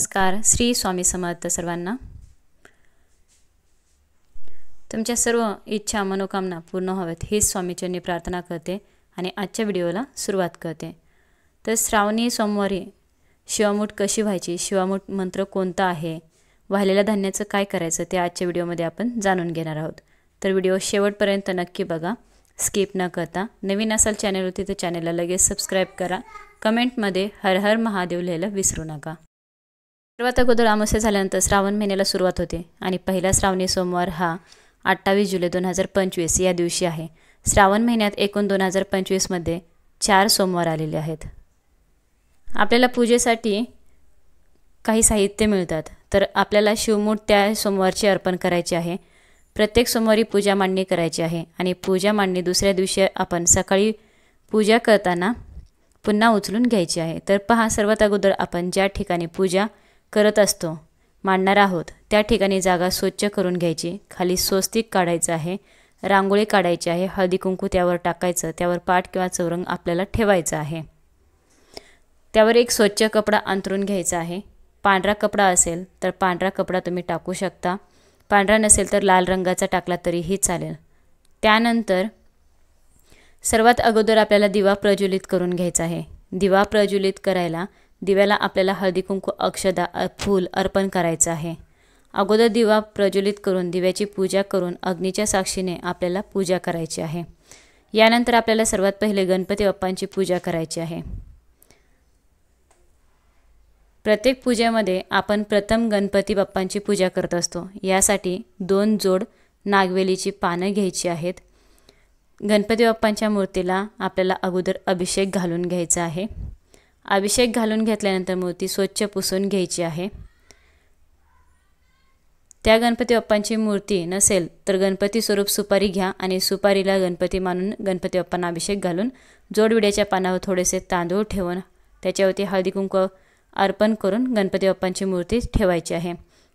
नमस्कार. श्री स्वामी समर्थ सर्वांना. तुमच्या सर्व इच्छा मनोकामना पूर्ण व्हाव्यात हीच स्वामीचरणी प्रार्थना करते आणि आजच्या व्हिडिओला सुरुवात करते. तर श्रावणी सोमवारी शिवामूठ कशी व्हायची, शिवामूठ मंत्र कोणता आहे, वाहिलेल्या धान्याचं काय करायचं ते आजच्या व्हिडिओमध्ये आपण जाणून घेणार आहोत. तर व्हिडिओ शेवटपर्यंत नक्की बघा, स्किप न करता. नवीन असाल चॅनलवरती तर चॅनलला लगेच सबस्क्राईब करा. कमेंटमध्ये हर हर महादेव लिहायला विसरू नका. सर्वात अगोदर अमावस्या झाल्यानंतर श्रावण महिन्याला सुरुवात होते आणि पहिला श्रावणी सोमवार हा 28 जुलै 2025 या दिवशी आहे. श्रावण महिन्यात एकूण 2025 मध्ये 4 सोमवार आलेले आहेत. आपल्याला पूजेसाठी काही साहित्य मिळतात, तर आपल्याला शिवमूठ त्या सोमवारची अर्पण करायची आहे. प्रत्येक सोमवारी पूजा मांडणी करायची आहे आणि पूजा मांडणी दुसऱ्या दिवशी आपण सकाळी पूजा करताना पुन्हा उचलून घ्यायची आहे. तर पहा, सर्वात अगोदर आपण ज्या ठिकाणी पूजा करत असतो, मांडणार आहोत, त्या ठिकाणी जागा स्वच्छ करून घ्यायची. खाली स्वस्तिक काढायचं आहे, रांगोळी काढायची आहे, हळदी कुंकू त्यावर टाकायचं, त्यावर पाट किंवा चौरंग आपल्याला ठेवायचं आहे. त्यावर एक स्वच्छ कपडा अंथरून घ्यायचा आहे. पांढरा कपडा असेल तर पांढरा कपडा तुम्ही टाकू शकता, पांढरा नसेल तर लाल रंगाचा टाकला तरीही चालेल. त्यानंतर सर्वात अगोदर आपल्याला दिवा प्रज्वलित करून घ्यायचा आहे. दिवा प्रज्वलित करायला दिव्याला आपल्याला हळदी कुंकू अक्षदा फूल अर्पण करायचं आहे. अगोदर दिवा प्रज्वलित करून दिव्याची पूजा करून अग्नीच्या साक्षीने आपल्याला पूजा करायची आहे. यानंतर आपल्याला सर्वात पहिले गणपती बाप्पांची पूजा करायची आहे. प्रत्येक पूजेमध्ये आपण प्रथम गणपती बाप्पांची पूजा करत असतो. यासाठी 2 जोड नागवेलीची पानं घ्यायची आहेत. गणपती बाप्पांच्या मूर्तीला आपल्याला अगोदर अभिषेक घालून घ्यायचा आहे. अभिषेक घालून घेतल्यानंतर मूर्ती स्वच्छ पुसून घ्यायची आहे. त्या गणपती बाप्पांची मूर्ती नसेल तर गणपती स्वरूप सुपारी घ्या आणि सुपारीला गणपती मानून गणपती बाप्पांना अभिषेक घालून जोडविड्याच्या पानावर थोडेसे तांदूळ ठेवून त्याच्यावरती हळदी कुंकू अर्पण करून गणपती बाप्पांची मूर्ती ठेवायची आहे.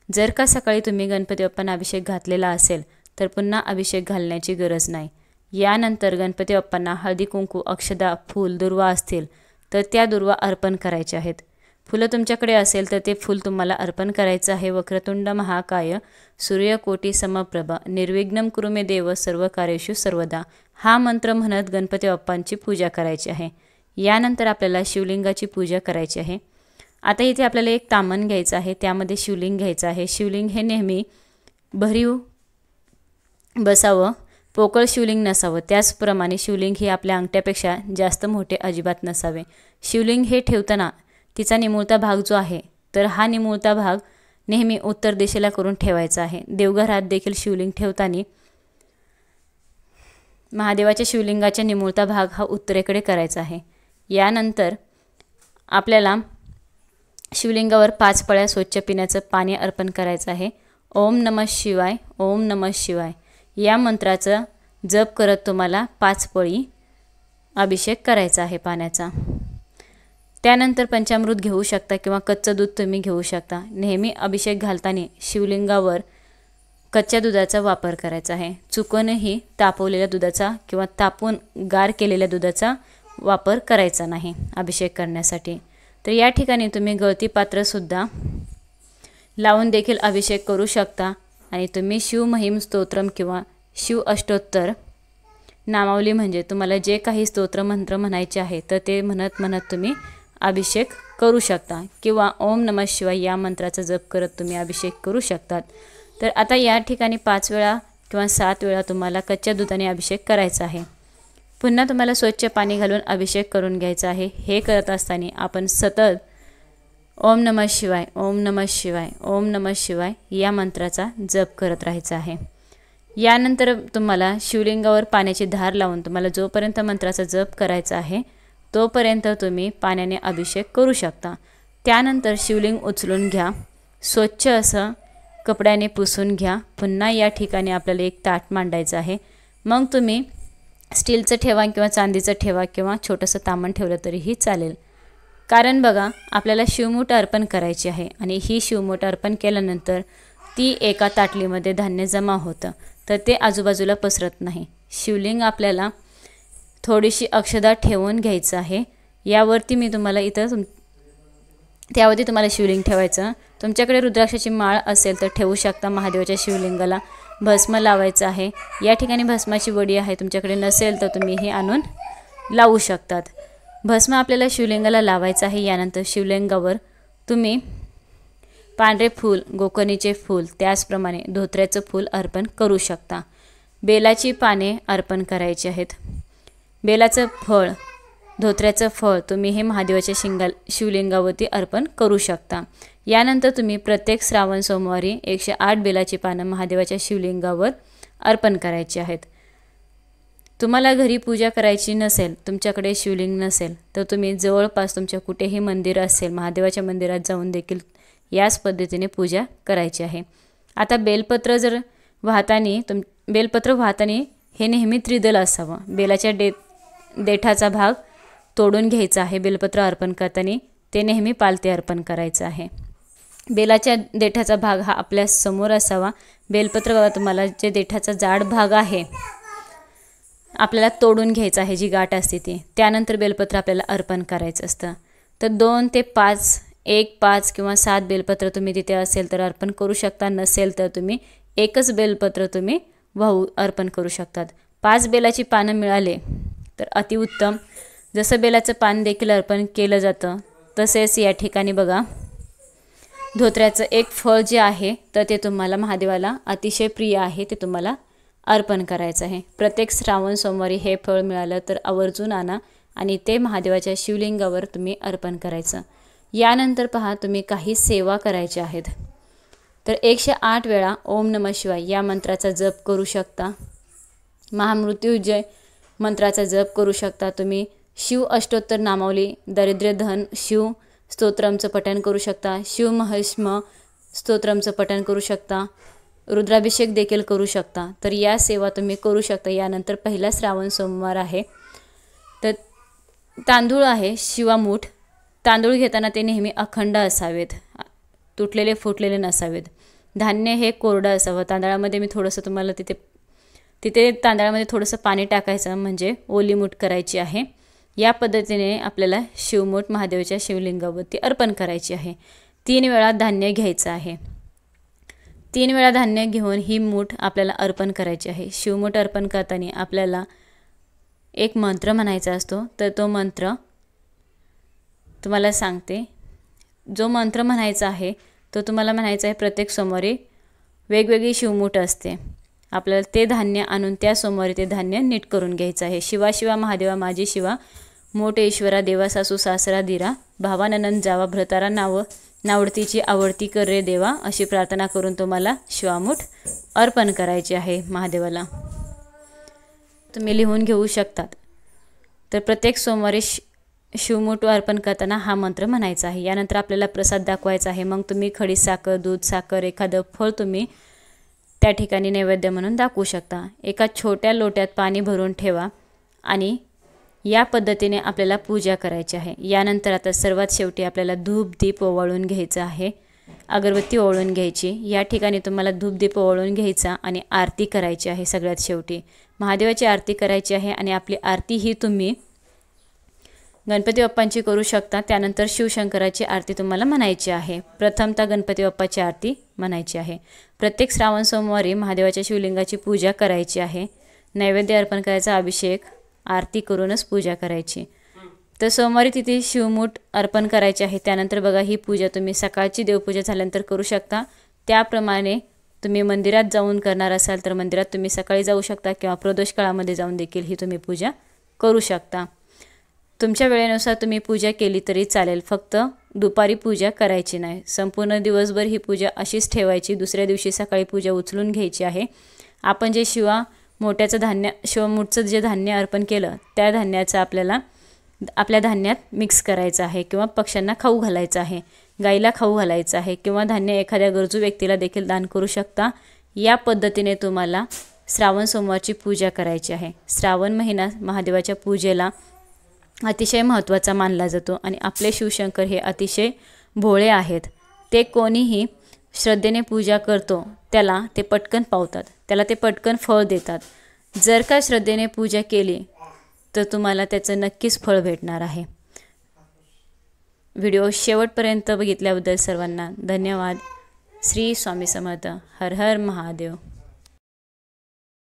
जर का सकाळी तुम्ही गणपती बाप्पांना अभिषेक घातलेला असेल तर पुन्हा अभिषेक घालण्याची गरज नाही. यानंतर गणपती बाप्पांना हळदी कुंकू अक्षदा फूल दुर्वा असतील तर त्या दुर्वा अर्पण करायच्या आहेत. फुलं तुमच्याकडे असेल तर ते फूल तुम्हाला अर्पण करायचं आहे. वक्रतुंड महाकाय सूर्यकोटी समप्रभ निर्विघ्नं कुरु मे देव सर्व कार्येषु सर्वदा हा मंत्र म्हणत गणपती बाप्पांची पूजा करायची आहे. यानंतर आपल्याला शिवलिंगाची पूजा करायची आहे. आता इथे आपल्याला एक तामण घ्यायचं आहे, त्यामध्ये शिवलिंग घ्यायचं आहे. शिवलिंग हे नेहमी भरीव बसावं, पोकळ शिवलिंग नसावं. त्याचप्रमाणे शिवलिंग हे आपल्या अंगठ्यापेक्षा जास्त मोठे अजिबात नसावे. शिवलिंग हे ठेवताना तिचा निमुळता भाग जो आहे तर हा निमुळता भाग नेहमी उत्तर दिशेला करून ठेवायचा आहे. देवघरात देखील शिवलिंग ठेवताना महादेवाच्या शिवलिंगाच्या निमुळता भाग हा उत्तरेकडे करायचा आहे. यानंतर आपल्याला शिवलिंगावर 5 पळ्या स्वच्छ पिण्याचं पाणी अर्पण करायचं आहे. ओम नमः शिवाय, ओम नमः शिवाय या मंत्राचं जप करत तुम्हाला 5 पळी अभिषेक करायचा आहे पाण्याचा. त्यानंतर पंचामृत घेऊ शकता किंवा कच्चं दूध तुम्ही घेऊ शकता. नेहमी अभिषेक घालताना शिवलिंगावर कच्च्या दुधाचा वापर करायचा आहे. चुकूनही तापवलेल्या दुधाचा किंवा तापून गार केलेल्या दुधाचा वापर करायचा नाही अभिषेक करण्यासाठी. तर या ठिकाणी तुम्ही गळती पात्रसुद्धा लावून देखील अभिषेक करू शकता आणि तुम्ही शिवमहिम स्तोत्रम किंवा शिव अष्टोत्तर नामावली म्हणजे तुम्हाला जे काही स्तोत्र मंत्र म्हणायचे आहे तर ते म्हणत म्हणत तुम्ही अभिषेक करू शकता किंवा ओम नमः शिवाय या मंत्राचा जप करत तुम्ही अभिषेक करू शकतात. तर आता या ठिकाणी 5 वेळा किंवा 7 वेळा तुम्हाला कच्च्या दुधाने अभिषेक करायचा आहे. पुन्हा तुम्हाला स्वच्छ पाणी घालून अभिषेक करून घ्यायचा आहे. हे करत असताना आपण सतत ओम नमः शिवाय, ओम नमः शिवाय, ओम नमः शिवाय या मंत्राचा जप करत राहायचा आहे. यानंतर तुम्हाला शिवलिंगावर पाण्याची धार लावून तुम्हाला जोपर्यंत मंत्राचा जप करायचा आहे तोपर्यंत तुम्ही पाण्याने अभिषेक करू शकता. त्यानंतर शिवलिंग उचलून घ्या, स्वच्छ असं कपड्याने पुसून घ्या. पुन्हा या ठिकाणी आपल्याला एक ताट मांडायचं आहे. मग तुम्ही स्टीलचं ठेवा किंवा चांदीचं ठेवा किंवा छोटंसं तामण ठेवलं तरीही चालेल. कारण बघा, आपल्याला शिवमूठ अर्पण करायची आहे आणि ही शिवमूठ अर्पण केल्यानंतर ती एका ताटलीमध्ये धान्य जमा होतं तर ते आजूबाजूला पसरत नाही. शिवलिंग आपल्याला थोडीशी अक्षदा ठेवून घ्यायचं आहे. यावरती मी तुम्हाला इथं त्यावरती तुम्हाला शिवलिंग ठेवायचं. तुमच्याकडे रुद्राक्षाची माळ असेल तर ठेवू शकता. महादेवाच्या शिवलिंगाला भस्म लावायचं आहे. या ठिकाणी भस्माची वडी आहे, तुमच्याकडे नसेल तर तुम्ही हे आणून लावू शकतात. भस्म आपल्याला शिवलिंगाला लावायचं आहे. यानंतर शिवलिंगावर तुम्ही पांढरे फूल, गोकर्णीचे फूल, त्याचप्रमाणे धोत्र्याचं फूल अर्पण करू शकता. बेलाची पाने अर्पण करायची आहेत. बेलाचं फळ, धोत्र्याचं फळ तुम्ही हे महादेवाच्या शिवलिंगावरती अर्पण करू शकता. यानंतर तुम्ही प्रत्येक श्रावण सोमवारी 108 बेलाची पानं महादेवाच्या शिवलिंगावर अर्पण करायची आहेत. तुम्हाला घरी पूजा करायची नसेल, तुमच्याकडे शिवलिंग नसेल तर तुम्ही जवळपास तुमच्या कुठेही मंदिर असेल, महादेवाच्या मंदिरात जाऊन देखील याच पद्धतीने पूजा करायची आहे. आता बेलपत्र वाहताना हे नेहमी त्रिदल असावं. बेलाच्या देठाचा भाग तोडून घ्यायचा आहे. बेलपत्र अर्पण करताना ते नेहमी पालथे अर्पण करायचं आहे. बेलाच्या देठाचा भाग हा आपल्या समोर असावा. बेलपत्र तुम्हाला जे देठाचा जाड भाग आहे आपल्याला तोडून घ्यायचं आहे, जी गाठ असते ती. त्यानंतर बेलपत्र आपल्याला अर्पण करायचं असतं. तर 2 ते 5, 1, 5 किंवा 7 बेलपत्र तुम्ही तिथे असेल तर अर्पण करू शकता. नसेल तर तुम्ही एकच बेलपत्र तुम्ही वाहू अर्पण करू शकतात. 5 बेलाची पानं मिळाले तर अतिउत्तम. जसं बेलाचं पान देखील अर्पण केलं जातं तसेच या ठिकाणी बघा धोत्र्याचं एक फळ जे आहे तर ते तुम्हाला महादेवाला अतिशय प्रिय आहे, ते तुम्हाला अर्पण करायचं आहे. प्रत्येक श्रावण सोमवारी हे फळ मिळालं तर आवर्जून आणा आणि ते महादेवाच्या शिवलिंगावर तुम्ही अर्पण करायचं. यानंतर पहा तुम्ही काही सेवा करायच्या आहेत. तर 108 वेळा ओम नमः शिवाय या मंत्राचा जप करू शकता. महामृत्युंजय मंत्राचा जप करू शकता. तुम्ही शिव अष्टोत्तर नामावली, दारिद्र्यधन शिव स्तोत्रमचं पठण करू शकता. शिव महस्म स्तोत्रमचं पठण करू शकता. रुद्राभिषेक देखील करू शकता. तर या सेवा तुम्ही करू शकता. यानंतर पहिला श्रावण सोमवार आहे तर तांदूळ आहे शिवामूठ. तांदूळ घेताना ते नेहमी अखंड असावेत, तुटलेले फुटलेले नसावेत. धान्य हे कोरडं असावं. तांदळामध्ये मी थोडंसं तुम्हाला तिथे तांदळामध्ये थोडंसं पाणी टाकायचं म्हणजे ओली मूठ करायची आहे. या पद्धतीने आपल्याला शिवमूठ महादेवाच्या शिवलिंगावरती अर्पण करायची आहे. 3 वेळा धान्य घ्यायचं आहे. 3 वेळा धान्य घेऊन ही मूठ आपल्याला अर्पण करायची आहे. शिवमूठ अर्पण करताना आपल्याला एक मंत्र म्हणायचा असतो. तर तो मंत्र तुम्हाला सांगते. जो मंत्र म्हणायचा आहे तो तुम्हाला म्हणायचा आहे. प्रत्येक सोमवारी वेगवेगळी शिवमूठ असते. आपल्याला ते धान्य आणून त्या सोमवारी ते धान्य नीट करून घ्यायचं आहे. शिवा शिवा महादेवा माझी शिवा, मोठ ईश्वरा देवा सासू सासरा दिरा, भावा ननंद जावा भ्रतारा नावडतीची आवडती कर रे देवा, अशी प्रार्थना करून तुम्हाला शिवामूठ अर्पण करायची आहे महादेवाला. तुम्ही लिहून घेऊ शकतात. तर प्रत्येक सोमवारी शिवमूठ अर्पण करताना हा मंत्र म्हणायचा आहे. यानंतर आपल्याला प्रसाद दाखवायचा आहे. मग तुम्ही खडी साखर, दूध, साखर, एखादं फळ तुम्ही त्या ठिकाणी नैवेद्य म्हणून दाखवू शकता. एका छोट्या लोट्यात पाणी भरून ठेवा आणि या पद्धतीने आपल्याला पूजा करायची आहे. यानंतर आता सर्वात शेवटी आपल्याला धूप दीप ओवाळून घ्यायचं आहे. अगरबत्ती ओवाळून घ्यायची. या ठिकाणी तुम्हाला धूप दीप ओवाळून घ्यायचा आणि आरती करायची आहे. सगळ्यात शेवटी महादेवाची आरती करायची आहे आणि आपली आरती ही तुम्ही गणपती बाप्पांची करू शकता. त्यानंतर शिवशंकराची आरती तुम्हाला म्हणायची आहे. प्रथमतः गणपती बाप्पाची आरती म्हणायची आहे. प्रत्येक श्रावण सोमवारी महादेवाच्या शिवलिंगाची पूजा करायची आहे. नैवेद्य अर्पण करायचा, अभिषेक आरती करूनच पूजा करायची. तर सोमवारी तिथे शिवमूठ अर्पण करायचे आहे. त्यानंतर बघा ही पूजा तुम्ही सकाळची देवपूजा झाल्यानंतर करू शकता. त्याप्रमाणे तुम्ही मंदिरात जाऊन करणार असाल तर मंदिरात तुम्ही सकाळी जाऊ शकता किंवा प्रदोष काळामध्ये जाऊन देखील ही तुम्ही पूजा करू शकता. तुमच्या वेळेनुसार तुम्ही पूजा केली तरी चालेल, फक्त दुपारी पूजा करायची नाही. संपूर्ण दिवसभर ही पूजा अशीच ठेवायची. दुसऱ्या दिवशी सकाळी पूजा उचलून घ्यायची आहे. आपण जे शिवमूठचं जे धान्य अर्पण केलं त्या धान्याचं आपल्याला आपल्या धान्यात मिक्स करायचं आहे किंवा पक्ष्यांना खाऊ घालायचं आहे, गाईला खाऊ घालायचं आहे किंवा धान्य एखाद्या गरजू व्यक्तीला देखील दान करू शकता. या पद्धतीने तुम्हाला श्रावण सोमवारची पूजा करायची आहे. श्रावण महिना महादेवाच्या पूजेला अतिशय महत्त्वाचा मानला जातो आणि आपले शिवशंकर हे अतिशय भोळे आहेत. ते कोणीही श्रद्धेने पूजा करतो त्याला ते पटकन पावतात, त्याला ते पटकन फळ देतात. जर का श्रद्धेने पूजा केली तर तुम्हाला त्याचं नक्कीच फळ भेटणार आहे. व्हिडिओ शेवटपर्यंत बघितल्याबद्दल सर्वांना धन्यवाद. श्री स्वामी समर्थ. हर हर महादेव.